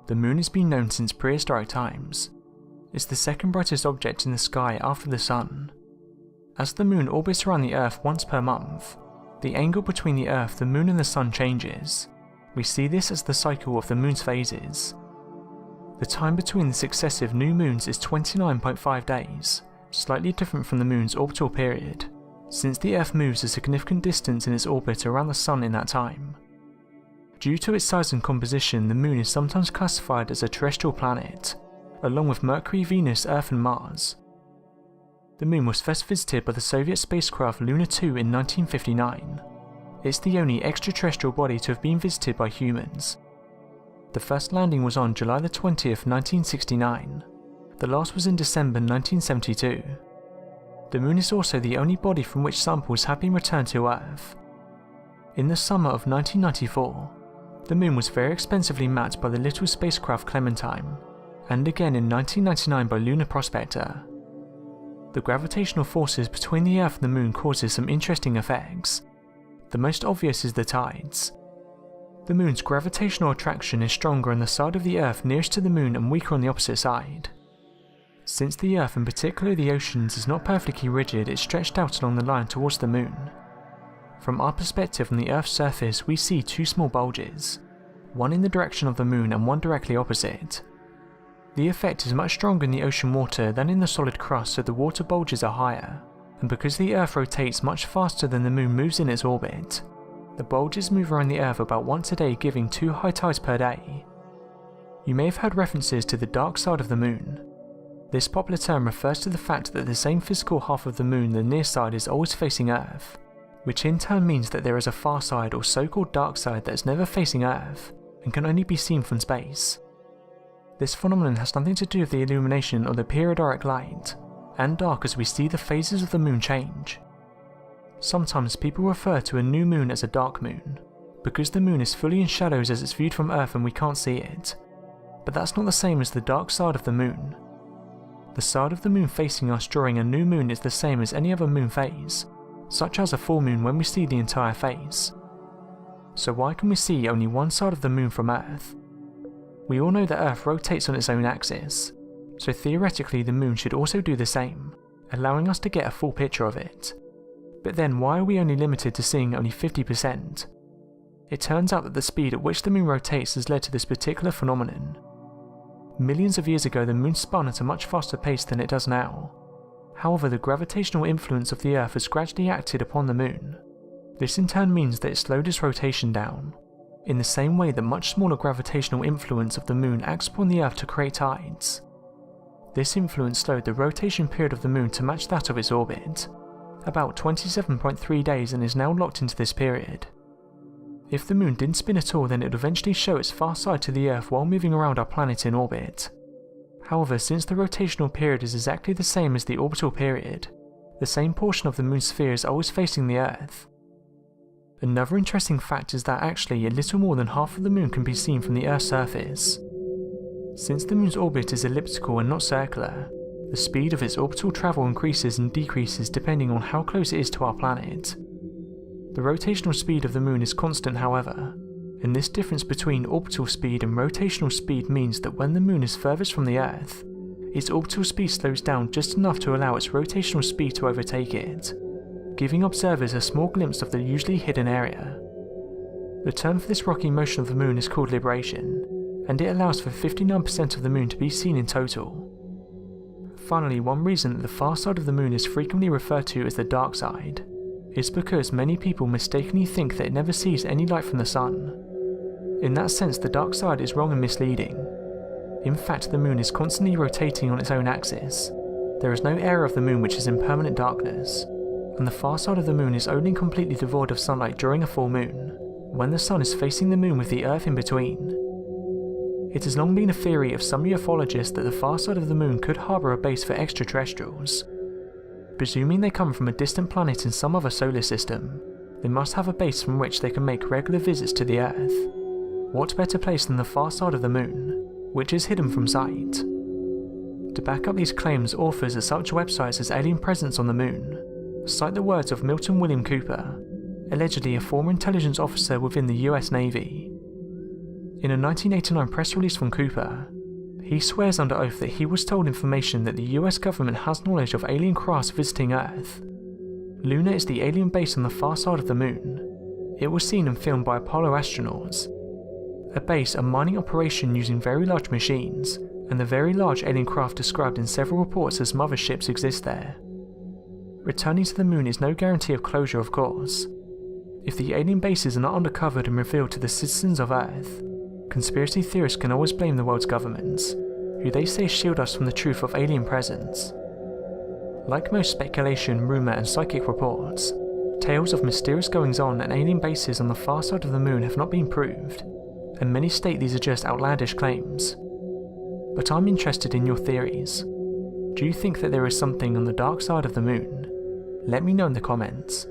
the moon has been known since prehistoric times. It's the second brightest object in the sky after the sun. As the moon orbits around the Earth once per month, the angle between the Earth, the moon and the sun changes. We see this as the cycle of the moon's phases. The time between the successive new moons is 29.5 days, slightly different from the moon's orbital period, since the Earth moves a significant distance in its orbit around the sun in that time. Due to its size and composition, the moon is sometimes classified as a terrestrial planet, along with Mercury, Venus, Earth and Mars. The moon was first visited by the Soviet spacecraft Luna 2 in 1959. It's the only extraterrestrial body to have been visited by humans. The first landing was on July 20th, 1969. The last was in December 1972. The moon is also the only body from which samples have been returned to Earth. In the summer of 1994, the moon was very expensively mapped by the little spacecraft Clementine, and again in 1999 by Lunar Prospector. The gravitational forces between the Earth and the moon causes some interesting effects. The most obvious is the tides. The moon's gravitational attraction is stronger on the side of the Earth nearest to the moon and weaker on the opposite side. Since the Earth, and particularly the oceans, is not perfectly rigid, it's stretched out along the line towards the moon. From our perspective on the Earth's surface, we see two small bulges, one in the direction of the moon and one directly opposite. The effect is much stronger in the ocean water than in the solid crust, so the water bulges are higher, and because the Earth rotates much faster than the moon moves in its orbit, the bulges move around the Earth about once a day, giving 2 high tides per day. You may have heard references to the dark side of the moon. This popular term refers to the fact that the same physical half of the moon, the near side, is always facing Earth, which in turn means that there is a far side or so-called dark side that is never facing Earth and can only be seen from space. This phenomenon has nothing to do with the illumination or the periodic light, and dark as we see the phases of the moon change. Sometimes people refer to a new moon as a dark moon, because the moon is fully in shadows as it's viewed from Earth and we can't see it. But that's not the same as the dark side of the moon. The side of the moon facing us during a new moon is the same as any other moon phase, such as a full moon when we see the entire face. So why can we see only one side of the moon from Earth? We all know that Earth rotates on its own axis, so theoretically the moon should also do the same, allowing us to get a full picture of it. But then why are we only limited to seeing only 50%? It turns out that the speed at which the moon rotates has led to this particular phenomenon. Millions of years ago the moon spun at a much faster pace than it does now. However, the gravitational influence of the Earth has gradually acted upon the moon. This in turn means that it slowed its rotation down, in the same way that much smaller gravitational influence of the moon acts upon the Earth to create tides. This influence slowed the rotation period of the moon to match that of its orbit, about 27.3 days, and is now locked into this period. If the moon didn't spin at all, then it would eventually show its far side to the Earth while moving around our planet in orbit. However, since the rotational period is exactly the same as the orbital period, the same portion of the moon's sphere is always facing the Earth. Another interesting fact is that actually a little more than half of the moon can be seen from the Earth's surface. Since the moon's orbit is elliptical and not circular, the speed of its orbital travel increases and decreases depending on how close it is to our planet. The rotational speed of the moon is constant, however, and this difference between orbital speed and rotational speed means that when the moon is furthest from the Earth, its orbital speed slows down just enough to allow its rotational speed to overtake it, giving observers a small glimpse of the usually hidden area. The term for this rocky motion of the moon is called libration, and it allows for 59% of the moon to be seen in total. Finally, one reason that the far side of the moon is frequently referred to as the dark side is because many people mistakenly think that it never sees any light from the sun. In that sense, the dark side is wrong and misleading. In fact, the moon is constantly rotating on its own axis. There is no area of the moon which is in permanent darkness, and the far side of the moon is only completely devoid of sunlight during a full moon, when the sun is facing the moon with the Earth in between. It has long been a theory of some ufologists that the far side of the moon could harbour a base for extraterrestrials. Presuming they come from a distant planet in some other solar system, they must have a base from which they can make regular visits to the Earth. What better place than the far side of the moon, which is hidden from sight? To back up these claims, authors of such websites as Alien Presence on the Moon cite the words of Milton William Cooper, allegedly a former intelligence officer within the US Navy. In a 1989 press release from Cooper, he swears under oath that he was told information that the US government has knowledge of alien crafts visiting Earth. Luna is the alien base on the far side of the moon. It was seen and filmed by Apollo astronauts. A base, a mining operation using very large machines, and the very large alien craft described in several reports as motherships exist there. Returning to the moon is no guarantee of closure, of course. If the alien bases are not undercovered and revealed to the citizens of Earth, conspiracy theorists can always blame the world's governments, who they say shield us from the truth of alien presence. Like most speculation, rumour and psychic reports, tales of mysterious goings-on and alien bases on the far side of the moon have not been proved, and many state these are just outlandish claims. But I'm interested in your theories. Do you think that there is something on the dark side of the moon? Let me know in the comments.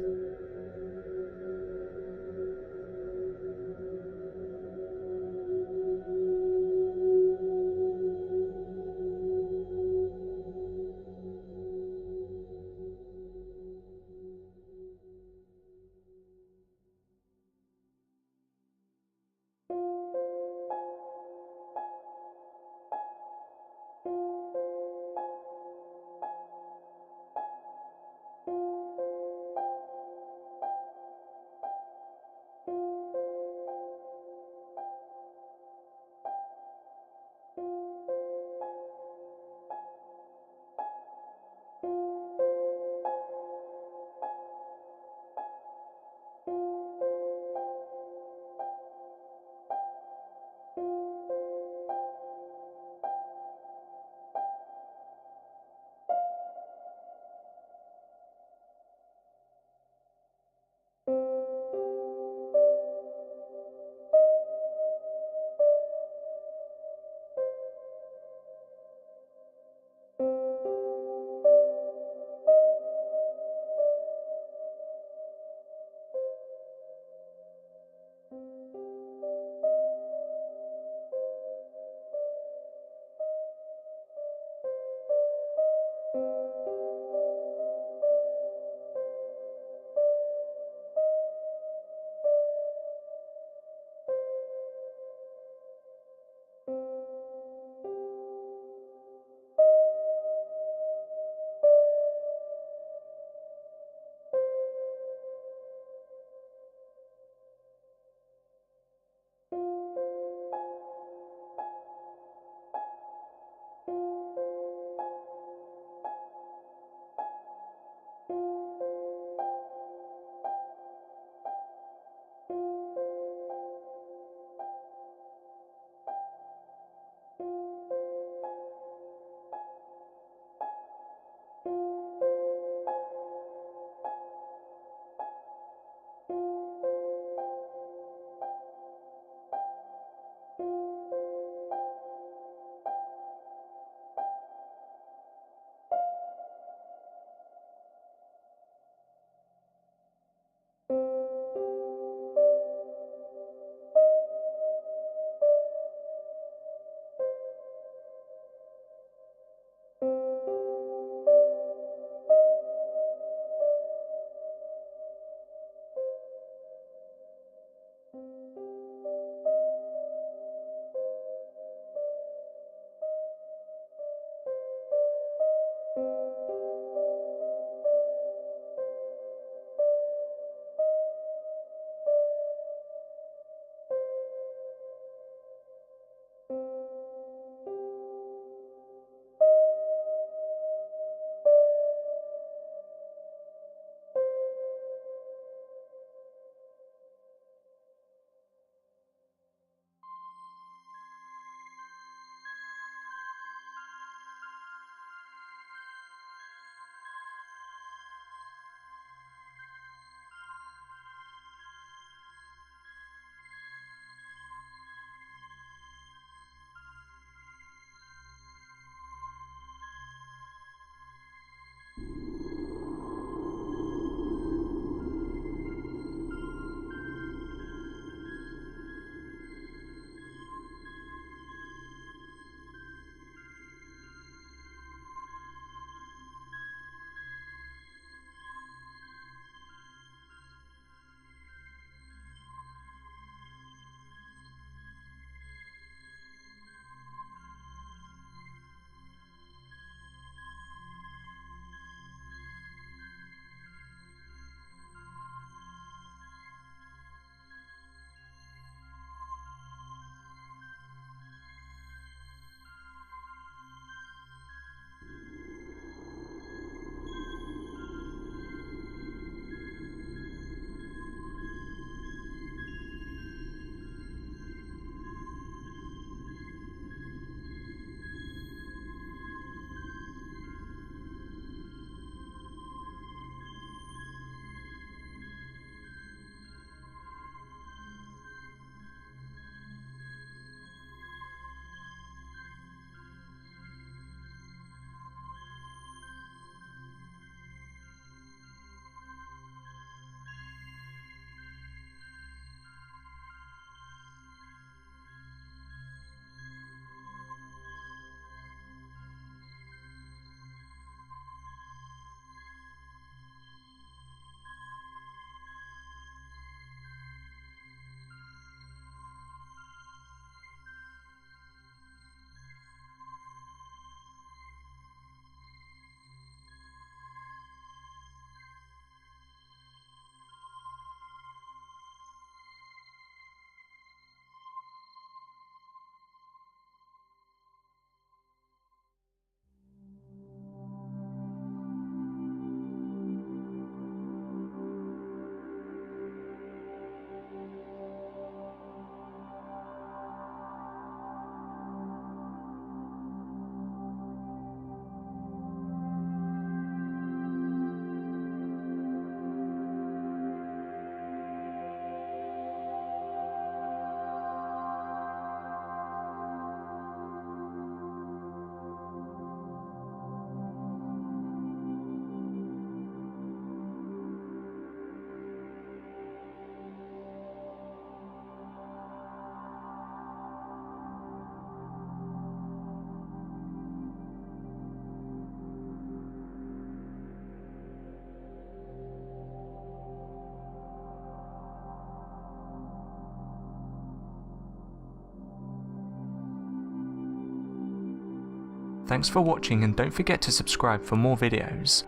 Thanks for watching and don't forget to subscribe for more videos.